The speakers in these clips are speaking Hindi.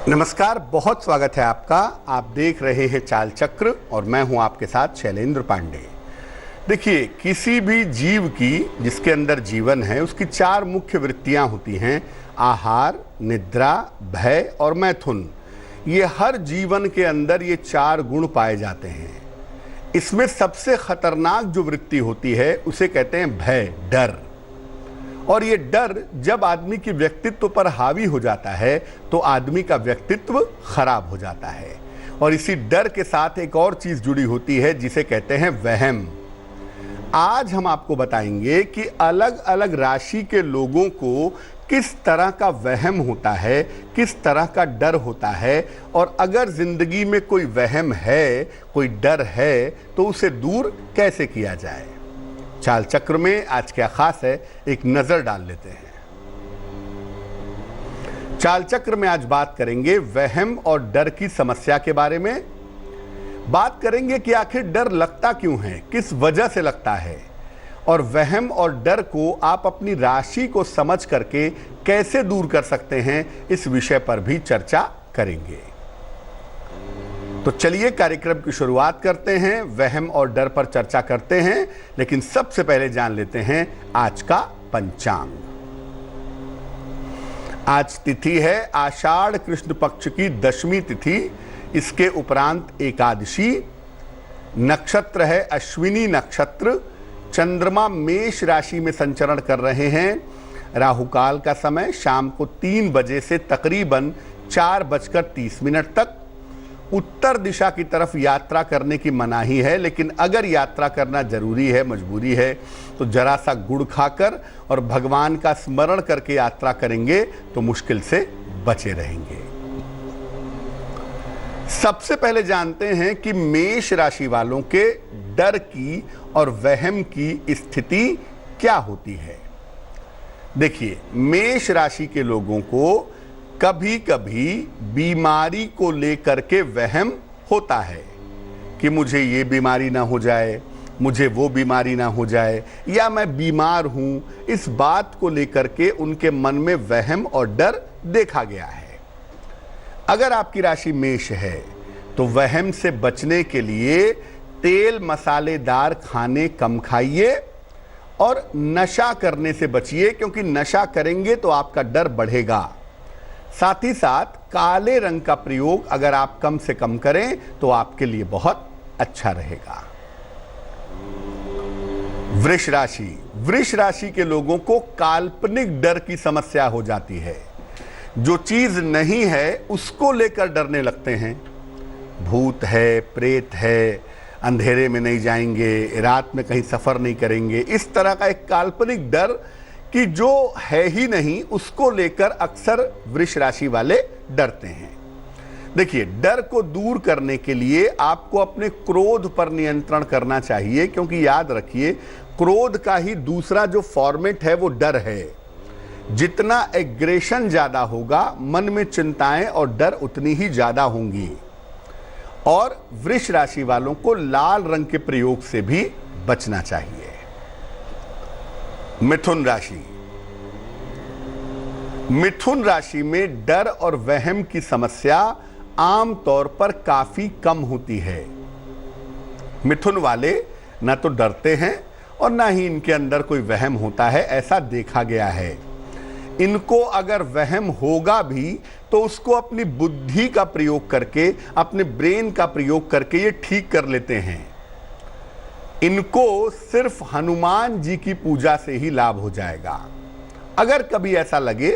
नमस्कार, बहुत स्वागत है आपका। आप देख रहे हैं चाल चक्र और मैं हूं आपके साथ शैलेंद्र पांडे। देखिए, किसी भी जीव की जिसके अंदर जीवन है उसकी चार मुख्य वृत्तियां होती हैं: आहार, निद्रा, भय और मैथुन। ये हर जीवन के अंदर ये चार गुण पाए जाते हैं। इसमें सबसे खतरनाक जो वृत्ति होती है उसे कहते हैं भय, डर। और ये डर जब आदमी के व्यक्तित्व पर हावी हो जाता है तो आदमी का व्यक्तित्व खराब हो जाता है। और इसी डर के साथ एक और चीज जुड़ी होती है जिसे कहते हैं वहम। आज हम आपको बताएंगे कि अलग अलग राशि के लोगों को किस तरह का वहम होता है, किस तरह का डर होता है, और अगर जिंदगी में कोई वहम है, कोई डर है, तो उसे दूर कैसे किया जाए। चाल चक्र में आज क्या खास है, एक नजर डाल लेते हैं। चाल चक्र में आज बात करेंगे वहम और डर की समस्या के बारे में। बात करेंगे कि आखिर डर लगता क्यों है, किस वजह से लगता है, और वहम और डर को आप अपनी राशि को समझ करके कैसे दूर कर सकते हैं, इस विषय पर भी चर्चा करेंगे। तो चलिए कार्यक्रम की शुरुआत करते हैं, वहम और डर पर चर्चा करते हैं। लेकिन सबसे पहले जान लेते हैं आज का पंचांग। आज तिथि है आषाढ़ कृष्ण पक्ष की दशमी तिथि, इसके उपरांत एकादशी। नक्षत्र है अश्विनी नक्षत्र। चंद्रमा मेष राशि में संचरण कर रहे हैं। राहुकाल का समय शाम को 3 बजे से तकरीबन 4:30 तक। उत्तर दिशा की तरफ यात्रा करने की मनाही है, लेकिन अगर यात्रा करना जरूरी है, मजबूरी है, तो जरा सा गुड़ खाकर और भगवान का स्मरण करके यात्रा करेंगे तो मुश्किल से बचे रहेंगे। सबसे पहले जानते हैं कि मेष राशि वालों के डर की और वहम की स्थिति क्या होती है। देखिए, मेष राशि के लोगों को कभी कभी बीमारी को लेकर के वहम होता है कि मुझे ये बीमारी ना हो जाए, मुझे वो बीमारी ना हो जाए, या मैं बीमार हूं। इस बात को लेकर के उनके मन में वहम और डर देखा गया है। अगर आपकी राशि मेष है तो वहम से बचने के लिए तेल मसालेदार खाने कम खाइए और नशा करने से बचिए, क्योंकि नशा करेंगे तो आपका डर बढ़ेगा। साथ ही साथ काले रंग का प्रयोग अगर आप कम से कम करें तो आपके लिए बहुत अच्छा रहेगा। वृष राशि, वृष राशि के लोगों को काल्पनिक डर की समस्या हो जाती है। जो चीज नहीं है उसको लेकर डरने लगते हैं। भूत है, प्रेत है, अंधेरे में नहीं जाएंगे, रात में कहीं सफर नहीं करेंगे, इस तरह का एक काल्पनिक डर कि जो है ही नहीं, उसको लेकर अक्सर वृष राशि वाले डरते हैं। देखिए, डर को दूर करने के लिए आपको अपने क्रोध पर नियंत्रण करना चाहिए, क्योंकि याद रखिए, क्रोध का ही दूसरा जो फॉर्मेट है वो डर है। जितना एग्रेशन ज्यादा होगा, मन में चिंताएं और डर उतनी ही ज्यादा होंगी। और वृष राशि वालों को लाल रंग के प्रयोग से भी बचना चाहिए। मिथुन राशि, मिथुन राशि में डर और वहम की समस्या आम तौर पर काफी कम होती है। मिथुन वाले न तो डरते हैं और न ही इनके अंदर कोई वहम होता है, ऐसा देखा गया है। इनको अगर वहम होगा भी तो उसको अपनी बुद्धि का प्रयोग करके, अपने ब्रेन का प्रयोग करके ये ठीक कर लेते हैं। इनको सिर्फ हनुमान जी की पूजा से ही लाभ हो जाएगा। अगर कभी ऐसा लगे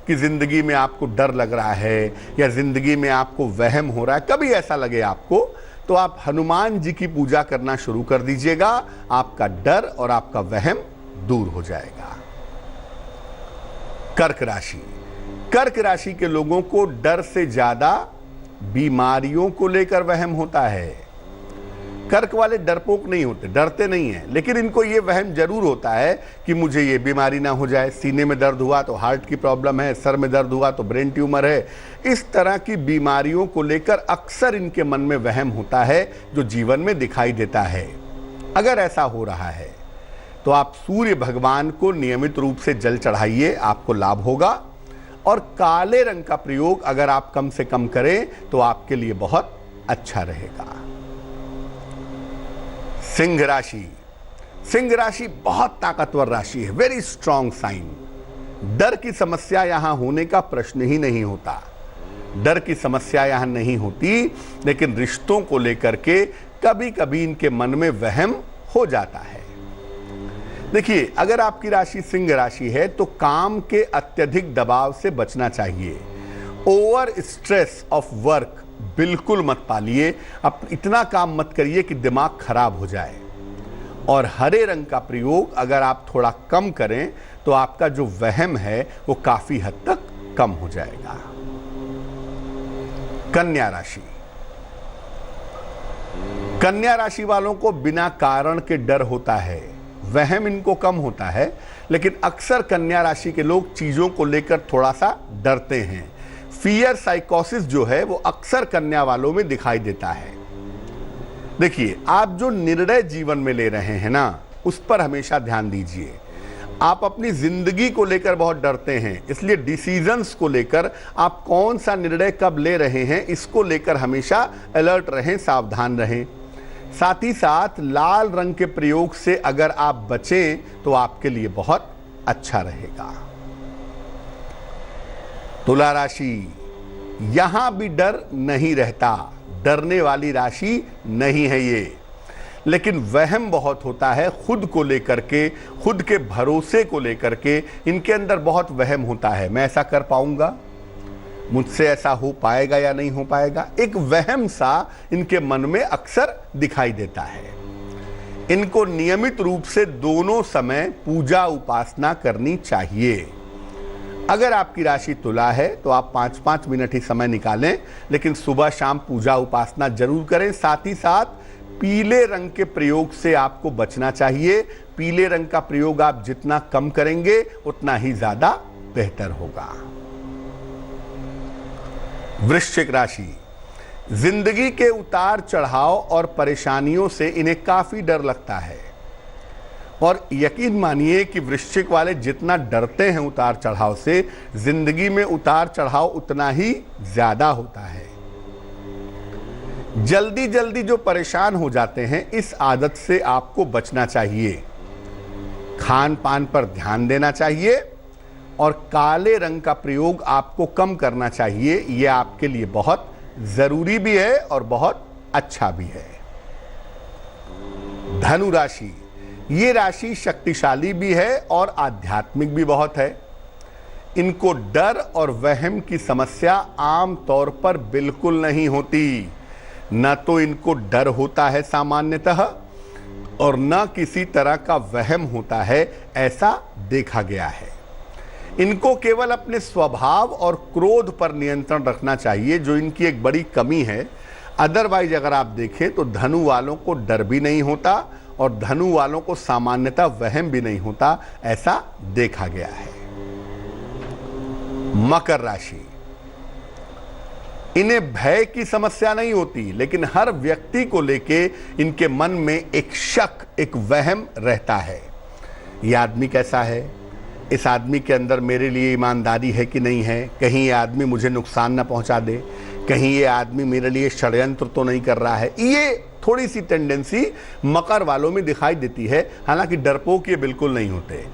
कि जिंदगी में आपको डर लग रहा है या जिंदगी में आपको वहम हो रहा है, कभी ऐसा लगे आपको, तो आप हनुमान जी की पूजा करना शुरू कर दीजिएगा। आपका डर और आपका वहम दूर हो जाएगा। कर्क राशि, कर्क राशि के लोगों को डर से ज्यादा बीमारियों को लेकर वहम होता है। कर्क वाले डरपोक नहीं होते, डरते नहीं हैं, लेकिन इनको ये वहम जरूर होता है कि मुझे ये बीमारी ना हो जाए। सीने में दर्द हुआ तो हार्ट की प्रॉब्लम है, सर में दर्द हुआ तो ब्रेन ट्यूमर है। इस तरह की बीमारियों को लेकर अक्सर इनके मन में वहम होता है, जो जीवन में दिखाई देता है। अगर ऐसा हो रहा है तो आप सूर्य भगवान को नियमित रूप से जल चढ़ाइए, आपको लाभ होगा। और काले रंग का प्रयोग अगर आप कम से कम करें तो आपके लिए बहुत अच्छा रहेगा। सिंह राशि। सिंह राशि बहुत ताकतवर राशि है, वेरी स्ट्रॉन्ग साइन। डर की समस्या यहां होने का प्रश्न ही नहीं होता, डर की समस्या यहां नहीं होती, लेकिन रिश्तों को लेकर के कभी कभी इनके मन में वहम हो जाता है। देखिए, अगर आपकी राशि सिंह राशि है तो काम के अत्यधिक दबाव से बचना चाहिए। ओवर स्ट्रेस ऑफ वर्क बिल्कुल मत पालिए, अब इतना काम मत करिए कि दिमाग खराब हो जाए। और हरे रंग का प्रयोग अगर आप थोड़ा कम करें तो आपका जो वहम है वो काफी हद तक कम हो जाएगा। कन्या राशि। कन्या राशि वालों को बिना कारण के डर होता है, वहम इनको कम होता है, लेकिन अक्सर कन्या राशि के लोग चीजों को लेकर थोड़ा सा डरते हैं। फियर साइकोसिस जो है वो अक्सर कन्या वालों में दिखाई देता है। देखिए, आप जो निर्णय जीवन में ले रहे हैं ना, उस पर हमेशा ध्यान दीजिए। आप अपनी जिंदगी को लेकर बहुत डरते हैं, इसलिए डिसीजंस को लेकर आप कौन सा निर्णय कब ले रहे हैं इसको लेकर हमेशा अलर्ट रहें, सावधान रहें। साथ ही साथ लाल रंग के प्रयोग से अगर आप बचें तो आपके लिए बहुत अच्छा रहेगा। तुला राशि। यहां भी डर नहीं रहता, डरने वाली राशि नहीं है ये, लेकिन वहम बहुत होता है खुद को लेकर के, खुद के भरोसे को लेकर के इनके अंदर बहुत वहम होता है। मैं ऐसा कर पाऊंगा, मुझसे ऐसा हो पाएगा या नहीं हो पाएगा, एक वहम सा इनके मन में अक्सर दिखाई देता है। इनको नियमित रूप से दोनों समय पूजा उपासना करनी चाहिए। अगर आपकी राशि तुला है तो आप 5-5 मिनट ही समय निकालें, लेकिन सुबह शाम पूजा उपासना जरूर करें। साथ ही साथ पीले रंग के प्रयोग से आपको बचना चाहिए। पीले रंग का प्रयोग आप जितना कम करेंगे उतना ही ज्यादा बेहतर होगा। वृश्चिक राशि। जिंदगी के उतार चढ़ाव और परेशानियों से इन्हें काफी डर लगता है, और यकीन मानिए कि वृश्चिक वाले जितना डरते हैं उतार चढ़ाव से, जिंदगी में उतार चढ़ाव उतना ही ज्यादा होता है। जल्दी जल्दी जो परेशान हो जाते हैं, इस आदत से आपको बचना चाहिए। खान पान पर ध्यान देना चाहिए और काले रंग का प्रयोग आपको कम करना चाहिए। यह आपके लिए बहुत जरूरी भी है और बहुत अच्छा भी है। धनु राशि। ये राशि शक्तिशाली भी है और आध्यात्मिक भी बहुत है। इनको डर और वहम की समस्या आम तौर पर बिल्कुल नहीं होती। न तो इनको डर होता है सामान्यतः, और न किसी तरह का वहम होता है, ऐसा देखा गया है। इनको केवल अपने स्वभाव और क्रोध पर नियंत्रण रखना चाहिए, जो इनकी एक बड़ी कमी है। अदरवाइज अगर आप देखें तो धनु वालों को डर भी नहीं होता और धनु वालों को सामान्यतः वहम भी नहीं होता, ऐसा देखा गया है। मकर राशि। इन्हें भय की समस्या नहीं होती, लेकिन हर व्यक्ति को लेके इनके मन में एक शक, एक वहम रहता है। यह आदमी कैसा है, इस आदमी के अंदर मेरे लिए ईमानदारी है कि नहीं है, कहीं ये आदमी मुझे नुकसान न पहुंचा दे, कहीं ये आदमी मेरे लिए षड्यंत्र तो नहीं कर रहा है। ये थोड़ी सी टेंडेंसी मकर वालों में दिखाई देती है, हालांकि डरपोक ये बिल्कुल नहीं होते।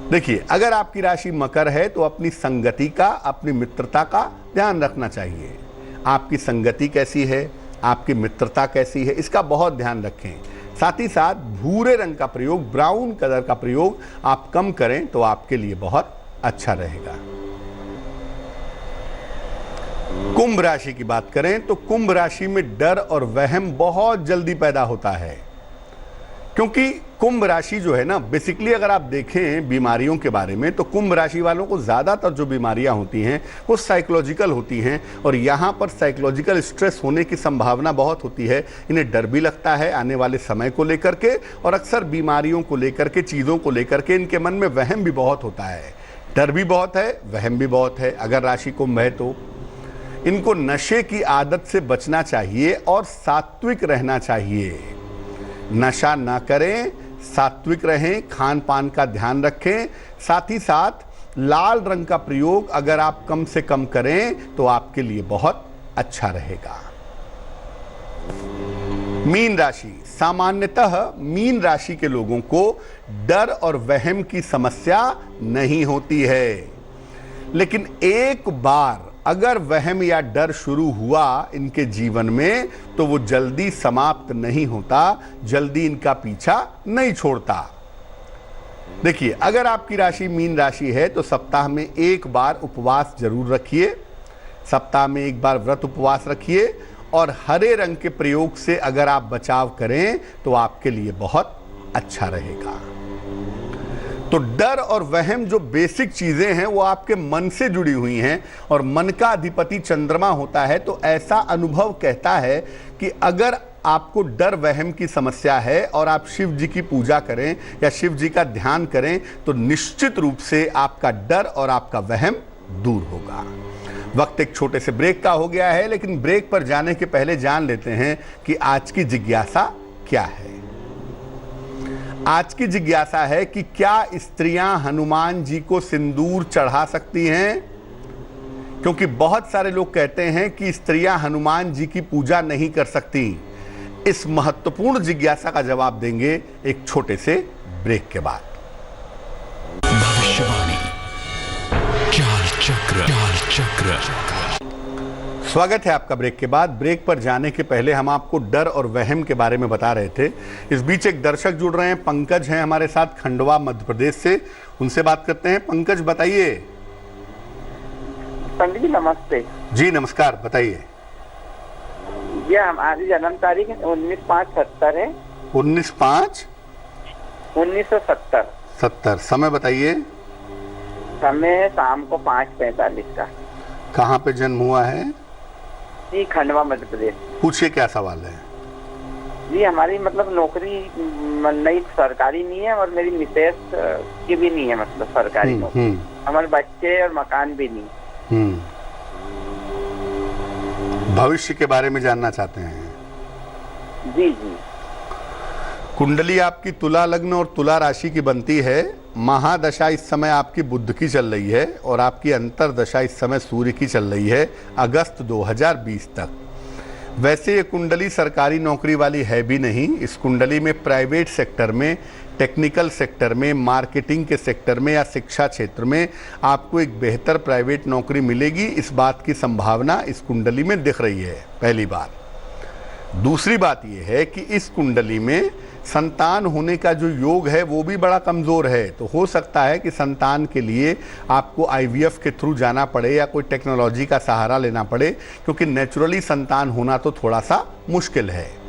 देखिए, अगर आपकी राशि मकर है तो अपनी संगति का, अपनी मित्रता का ध्यान रखना चाहिए। आपकी संगति कैसी है, आपकी मित्रता कैसी है, इसका बहुत ध्यान रखें। साथ ही साथ भूरे रंग का प्रयोग, ब्राउन कलर का प्रयोग आप कम करें तो आपके लिए बहुत अच्छा रहेगा। कुंभ राशि की बात करें तो कुंभ राशि में डर और वहम बहुत जल्दी पैदा होता है, क्योंकि कुंभ राशि जो है ना, बेसिकली अगर आप देखें बीमारियों के बारे में तो कुंभ राशि वालों को ज़्यादातर जो बीमारियां होती हैं वो साइकोलॉजिकल होती हैं, और यहाँ पर साइकोलॉजिकल स्ट्रेस होने की संभावना बहुत होती है। इन्हें डर भी लगता है आने वाले समय को लेकर के, और अक्सर बीमारियों को लेकर के, चीज़ों को लेकर के इनके मन में वहम भी बहुत होता है। डर भी बहुत है, वहम भी बहुत है। अगर राशि कुंभ है तो इनको नशे की आदत से बचना चाहिए और सात्विक रहना चाहिए। नशा ना करें, सात्विक रहें, खान पान का ध्यान रखें। साथ ही साथ लाल रंग का प्रयोग अगर आप कम से कम करें तो आपके लिए बहुत अच्छा रहेगा। मीन राशि, सामान्यतः मीन राशि के लोगों को डर और वहम की समस्या नहीं होती है, लेकिन एक बार अगर वहम या डर शुरू हुआ इनके जीवन में तो वो जल्दी समाप्त नहीं होता, जल्दी इनका पीछा नहीं छोड़ता। देखिए, अगर आपकी राशि मीन राशि है तो सप्ताह में एक बार उपवास जरूर रखिए, सप्ताह में एक बार व्रत उपवास रखिए, और हरे रंग के प्रयोग से अगर आप बचाव करें तो आपके लिए बहुत अच्छा रहेगा। तो डर और वहम जो बेसिक चीजें हैं वो आपके मन से जुड़ी हुई हैं, और मन का अधिपति चंद्रमा होता है। तो ऐसा अनुभव कहता है कि अगर आपको डर वहम की समस्या है और आप शिव जी की पूजा करें या शिव जी का ध्यान करें तो निश्चित रूप से आपका डर और आपका वहम दूर होगा। वक्त एक छोटे से ब्रेक का हो गया है, लेकिन ब्रेक पर जाने के पहले जान लेते हैं कि आज की जिज्ञासा क्या है। आज की जिज्ञासा है कि क्या स्त्रियां हनुमान जी को सिंदूर चढ़ा सकती हैं? क्योंकि बहुत सारे लोग कहते हैं कि स्त्रियां हनुमान जी की पूजा नहीं कर सकती। इस महत्वपूर्ण जिज्ञासा का जवाब देंगे एक छोटे से ब्रेक के बाद। भविष्यवाणी, चाल चक्र। स्वागत है आपका ब्रेक के बाद। ब्रेक पर जाने के पहले हम आपको डर और वहम के बारे में बता रहे थे। इस बीच एक दर्शक जुड़ रहे हैं, पंकज हैं हमारे साथ खंडवा मध्य प्रदेश से, उनसे बात करते हैं। पंकज, बताइए। पंडित जी नमस्ते। जी नमस्कार, बताइए। ये हमारी जन्म तारीख 19/5/70 है। 19/5/1970। समय बताइए। समय शाम को 5:45 का। कहाँ पे जन्म हुआ है? जी खंडवा मध्य प्रदेश। पूछिए, क्या सवाल है? जी हमारी मतलब नौकरी नहीं, सरकारी नहीं है, और मेरी मिसेस की भी नहीं है, मतलब सरकारी नौकरी। हमारे बच्चे और मकान भी नहीं। भविष्य के बारे में जानना चाहते हैं? जी जी। कुंडली आपकी तुला लग्न और तुला राशि की बनती है। महादशा इस समय आपकी बुध की चल रही है और आपकी अंतरदशा इस समय सूर्य की चल रही है अगस्त 2020 तक। वैसे ये कुंडली सरकारी नौकरी वाली है भी नहीं। इस कुंडली में प्राइवेट सेक्टर में, टेक्निकल सेक्टर में, मार्केटिंग के सेक्टर में या शिक्षा क्षेत्र में आपको एक बेहतर प्राइवेट नौकरी मिलेगी, इस बात की संभावना इस कुंडली में दिख रही है, पहली बात। दूसरी बात यह है कि इस कुंडली में संतान होने का जो योग है वो भी बड़ा कमज़ोर है। तो हो सकता है कि संतान के लिए आपको IVF के थ्रू जाना पड़े या कोई टेक्नोलॉजी का सहारा लेना पड़े, क्योंकि नेचुरली संतान होना तो थोड़ा सा मुश्किल है।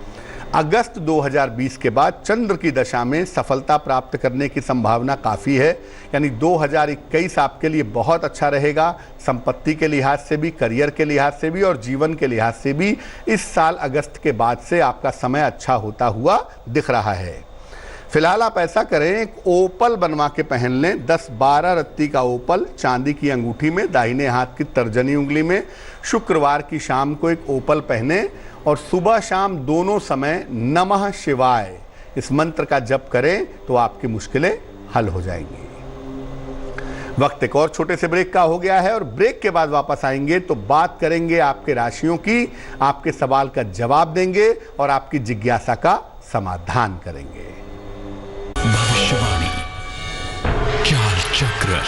अगस्त 2020 के बाद चंद्र की दशा में सफलता प्राप्त करने की संभावना काफ़ी है, यानी 2021 आपके लिए बहुत अच्छा रहेगा, संपत्ति के लिहाज से भी, करियर के लिहाज से भी और जीवन के लिहाज से भी। इस साल अगस्त के बाद से आपका समय अच्छा होता हुआ दिख रहा है। फिलहाल आप ऐसा करें, एक ओपल बनवा के पहन लें, 10-12 रत्ती का ओपल चांदी की अंगूठी में, दाहिने हाथ की तर्जनी उंगली में। शुक्रवार की शाम को एक ओपल पहने और सुबह शाम दोनों समय नमः शिवाय इस मंत्र का जप करें तो आपकी मुश्किलें हल हो जाएंगी। वक्त एक और छोटे से ब्रेक का हो गया है और ब्रेक के बाद वापस आएंगे तो बात करेंगे आपके राशियों की, आपके सवाल का जवाब देंगे और आपकी जिज्ञासा का समाधान करेंगे। भविष्यवाणी, चाल चक्र।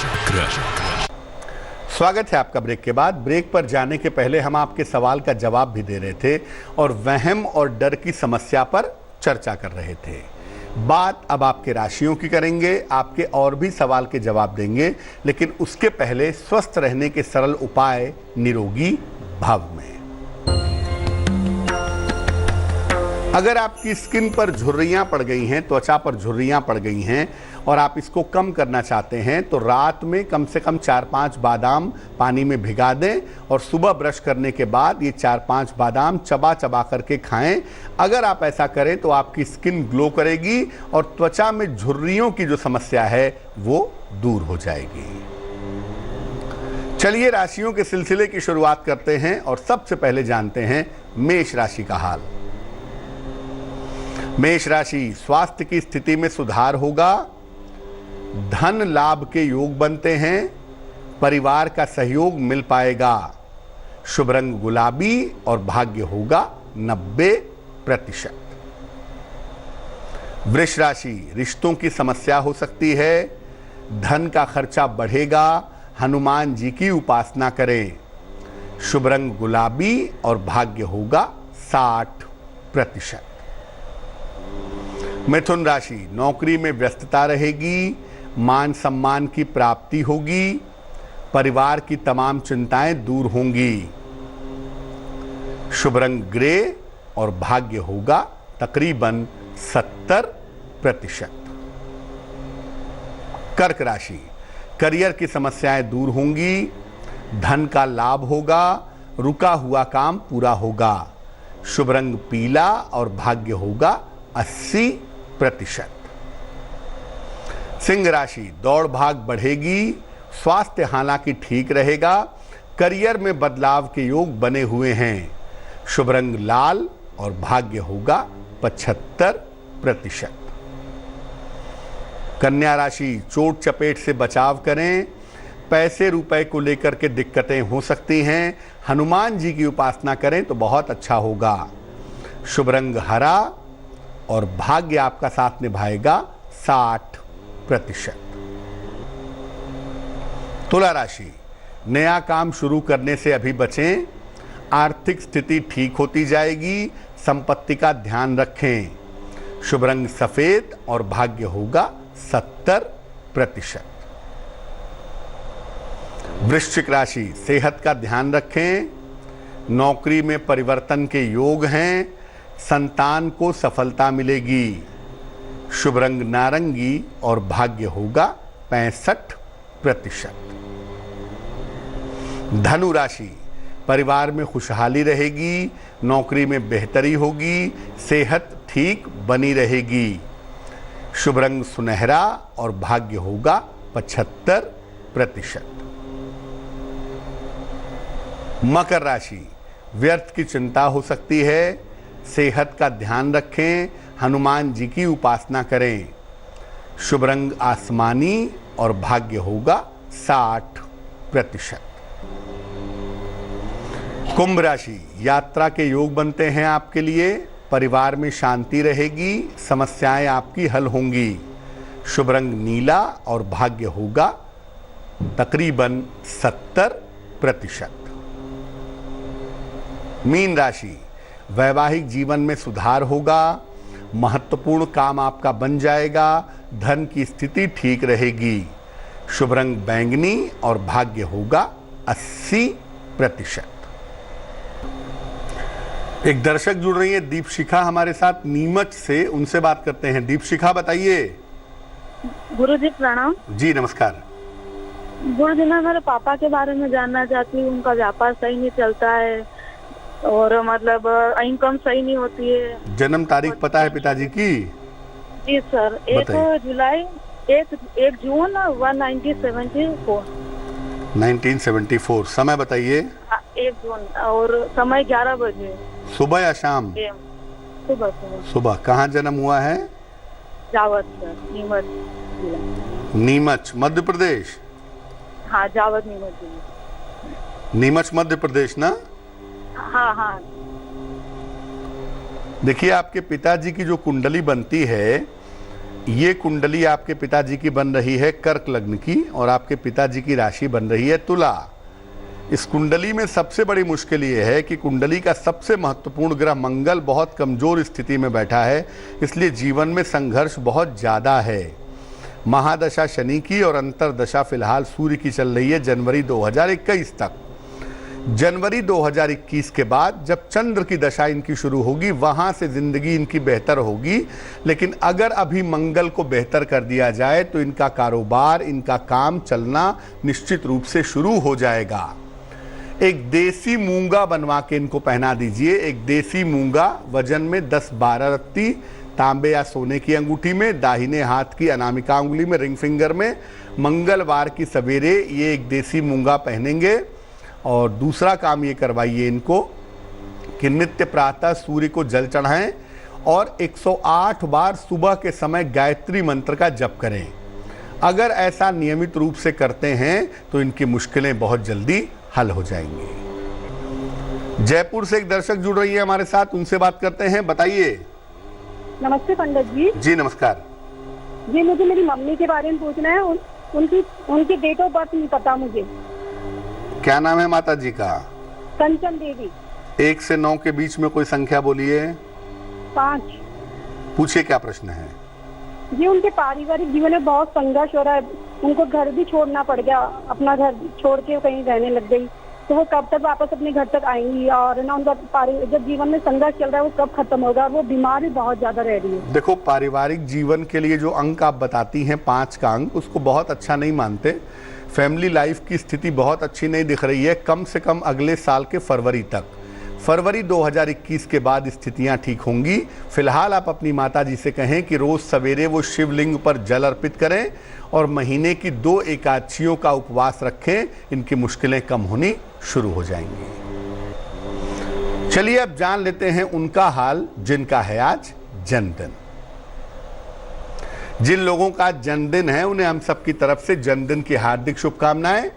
स्वागत है आपका ब्रेक के बाद। ब्रेक पर जाने के पहले हम आपके सवाल का जवाब भी दे रहे थे और वहम और डर की समस्या पर चर्चा कर रहे थे। बात अब आपके राशियों की करेंगे, आपके और भी सवाल के जवाब देंगे, लेकिन उसके पहले स्वस्थ रहने के सरल उपाय निरोगी भाव में। अगर आपकी स्किन पर झुर्रियां पड़ गई हैं, त्वचा पर झुर्रियां पड़ गई हैं और आप इसको कम करना चाहते हैं तो रात में कम से कम 4-5 बादाम पानी में भिगा दें और सुबह ब्रश करने के बाद ये 4-5 बादाम चबा चबा करके खाएं। अगर आप ऐसा करें तो आपकी स्किन ग्लो करेगी और त्वचा में झुर्रियों की जो समस्या है वो दूर हो जाएगी। चलिए राशियों के सिलसिले की शुरुआत करते हैं और सबसे पहले जानते हैं मेष राशि का हाल। मेष राशि, स्वास्थ्य की स्थिति में सुधार होगा, धन लाभ के योग बनते हैं, परिवार का सहयोग मिल पाएगा। शुभ रंग गुलाबी और भाग्य होगा 90%। वृष राशि, रिश्तों की समस्या हो सकती है, धन का खर्चा बढ़ेगा, हनुमान जी की उपासना करें। शुभ रंग गुलाबी और भाग्य होगा 60%। मिथुन राशि, नौकरी में व्यस्तता रहेगी, मान सम्मान की प्राप्ति होगी, परिवार की तमाम चिंताएं दूर होंगी। शुभ रंग ग्रे और भाग्य होगा तकरीबन 70%। कर्क राशि, करियर की समस्याएं दूर होंगी, धन का लाभ होगा, रुका हुआ काम पूरा होगा। शुभ रंग पीला और भाग्य होगा 80%। सिंह राशि, दौड़ भाग बढ़ेगी, स्वास्थ्य हालांकि ठीक रहेगा, करियर में बदलाव के योग बने हुए हैं। शुभ रंग लाल और भाग्य होगा 75%। कन्या राशि, चोट चपेट से बचाव करें, पैसे रुपए को लेकर के दिक्कतें हो सकती हैं, हनुमान जी की उपासना करें तो बहुत अच्छा होगा। शुभ रंग हरा और भाग्य आपका साथ निभाएगा 60%। तुला राशि, नया काम शुरू करने से अभी बचें, आर्थिक स्थिति ठीक होती जाएगी, संपत्ति का ध्यान रखें। शुभ रंग सफेद और भाग्य होगा 70%। वृश्चिक राशि, सेहत का ध्यान रखें, नौकरी में परिवर्तन के योग हैं, संतान को सफलता मिलेगी। शुभ रंग नारंगी और भाग्य होगा 65%। धनु राशि, परिवार में खुशहाली रहेगी, नौकरी में बेहतरी होगी, सेहत ठीक बनी रहेगी। शुभ रंग सुनहरा और भाग्य होगा 75%। मकर राशि, व्यर्थ की चिंता हो सकती है, सेहत का ध्यान रखें, हनुमान जी की उपासना करें। शुभ रंग आसमानी और भाग्य होगा 60%। कुंभ राशि, यात्रा के योग बनते हैं आपके लिए, परिवार में शांति रहेगी, समस्याएं आपकी हल होंगी। शुभ रंग नीला और भाग्य होगा तकरीबन 70%। मीन राशि, वैवाहिक जीवन में सुधार होगा, महत्वपूर्ण काम आपका बन जाएगा, धन की स्थिति ठीक रहेगी। शुभ रंग बैंगनी और भाग्य होगा 80%। एक दर्शक जुड़ रही है दीपशिखा हमारे साथ नीमच से, उनसे बात करते हैं। दीपशिखा बताइए। गुरुजी प्रणाम। जी नमस्कार। गुरुजी, मैं मेरे पापा के बारे में जानना चाहती हूँ। उनका व्यापार सही नहीं चलता है और मतलब इनकम सही नहीं होती है। जन्म तारीख पता है पिताजी की? जी सर, 1 जुलाई 1 जून 1974। समय बताइए। 1 जून और समय 11 बजे। सुबह या शाम? सुबह। सुबह। कहाँ जन्म हुआ है? जावद सर, नीमच। नीमच मध्य प्रदेश? हाँ, जावद नीमच जिला। नीमच मध्य प्रदेश ना? हाँ। देखिए, आपके पिताजी की जो कुंडली बनती है, ये कुंडली आपके पिताजी की बन रही है कर्क लग्न की और आपके पिताजी की राशि बन रही है तुला। इस कुंडली में सबसे बड़ी मुश्किल ये है कि कुंडली का सबसे महत्वपूर्ण ग्रह मंगल बहुत कमजोर स्थिति में बैठा है, इसलिए जीवन में संघर्ष बहुत ज़्यादा है। महादशा शनि की और अंतरदशा फिलहाल सूर्य की चल रही है जनवरी 2021 तक। जनवरी 2021 के बाद जब चंद्र की दशा इनकी शुरू होगी, वहाँ से ज़िंदगी इनकी बेहतर होगी। लेकिन अगर अभी मंगल को बेहतर कर दिया जाए तो इनका कारोबार, इनका काम चलना निश्चित रूप से शुरू हो जाएगा। एक देसी मूंगा बनवा के इनको पहना दीजिए। एक देसी मूंगा वजन में 10-12 रत्ती, तांबे या सोने की अंगूठी में, दाहिने हाथ की अनामिका उंगली में, रिंग फिंगर में। मंगलवार की सवेरे ये एक देसी मूंगा पहनेंगे। और दूसरा काम ये करवाइए इनको कि नित्य प्रातः सूर्य को जल चढ़ाएं और 108 बार सुबह के समय गायत्री मंत्र का जप करें। अगर ऐसा नियमित रूप से करते हैं तो इनकी मुश्किलें बहुत जल्दी हल हो जाएंगी। जयपुर से एक दर्शक जुड़ रही है हमारे साथ, उनसे बात करते हैं। बताइए। नमस्ते पंडित जी। जी नमस्कार। जी मुझे मेरी मम्मी के बारे में पूछना है। उनकी डेट ऑफ बर्थ नहीं पता मुझे। क्या नाम है माता जी का? कंचन देवी। 1 से 9 के बीच में कोई संख्या बोलिए। 5। पूछिए क्या प्रश्न है। जी उनके पारिवारिक जीवन में बहुत संघर्ष हो रहा है। उनको घर भी छोड़ना पड़ गया, अपना घर छोड़ के कहीं रहने लग गई। तो वो कब तक वापस अपने घर तक आएंगी और ना उनका जब जीवन में संघर्ष चल रहा है वो कब खत्म होगा। वो बीमार भी बहुत ज्यादा रह रही है। देखो, पारिवारिक जीवन के लिए जो अंक आप बताती हैं 5 का अंक, उसको बहुत अच्छा नहीं मानते। फैमिली लाइफ की स्थिति बहुत अच्छी नहीं दिख रही है, कम से कम अगले साल के फरवरी तक। फरवरी 2021 के बाद स्थितियां ठीक होंगी। फिलहाल आप अपनी माता जी से कहें कि रोज सवेरे वो शिवलिंग पर जल अर्पित करें और महीने की 2 एकादशियों का उपवास रखें। इनकी मुश्किलें कम होनी शुरू हो जाएंगी। चलिए अब जान लेते हैं उनका हाल जिनका है आज जन्मदिन। जिन लोगों का जन्मदिन है उन्हें हम सबकी तरफ से जन्मदिन की हार्दिक शुभकामनाएं।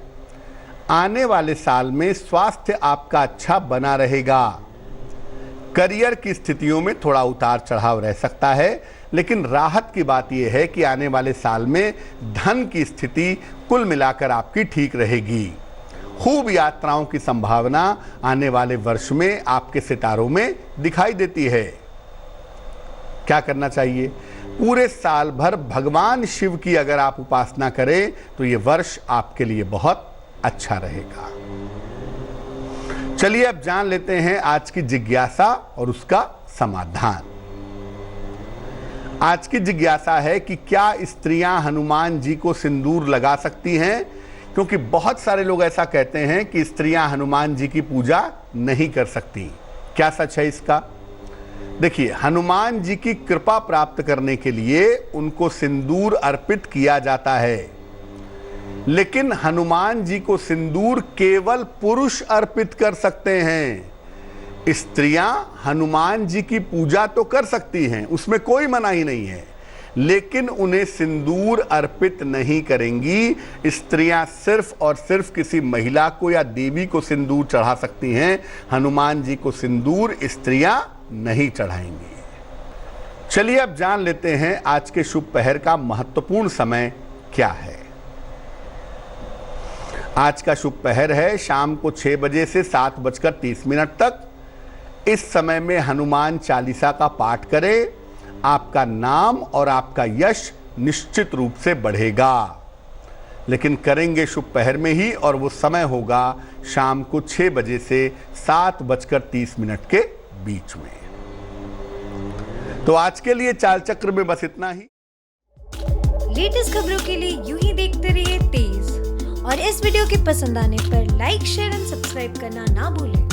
आने वाले साल में स्वास्थ्य आपका अच्छा बना रहेगा। करियर की स्थितियों में थोड़ा उतार चढ़ाव रह सकता है, लेकिन राहत की बात यह है कि आने वाले साल में धन की स्थिति कुल मिलाकर आपकी ठीक रहेगी। खूब यात्राओं की संभावना आने वाले वर्ष में आपके सितारों में दिखाई देती है। क्या करना चाहिए? पूरे साल भर भगवान शिव की अगर आप उपासना करें तो ये वर्ष आपके लिए बहुत अच्छा रहेगा। चलिए अब जान लेते हैं आज की जिज्ञासा और उसका समाधान। आज की जिज्ञासा है कि क्या स्त्रियां हनुमान जी को सिंदूर लगा सकती हैं? क्योंकि बहुत सारे लोग ऐसा कहते हैं कि स्त्रियां हनुमान जी की पूजा नहीं कर सकती। क्या सच है इसका? देखिए, हनुमान जी की कृपा प्राप्त करने के लिए उनको सिंदूर अर्पित किया जाता है, लेकिन हनुमान जी को सिंदूर केवल पुरुष अर्पित कर सकते हैं। स्त्रियां हनुमान जी की पूजा तो कर सकती हैं, उसमें कोई मनाही नहीं है, लेकिन उन्हें सिंदूर अर्पित नहीं करेंगी। स्त्रियां सिर्फ और सिर्फ किसी महिला को या देवी को सिंदूर चढ़ा सकती हैं। हनुमान जी को सिंदूर स्त्रियां नहीं चढ़ाएंगी। चलिए अब जान लेते हैं आज के शुभ पहर का महत्वपूर्ण समय क्या है। आज का शुभ पहर है शाम को 6 बजे से 7:30 तक। इस समय में हनुमान चालीसा का पाठ करें। आपका नाम और आपका यश निश्चित रूप से बढ़ेगा, लेकिन करेंगे शुभ पहर में ही, और वो समय होगा शाम को 6 बजे से 7:30 के बीच में। तो आज के लिए चाल चक्र में बस इतना ही। लेटेस्ट खबरों के लिए यूं ही देखते रहिए तेज, और इस वीडियो के पसंद आने पर लाइक, शेयर एंड सब्सक्राइब करना ना भूलें।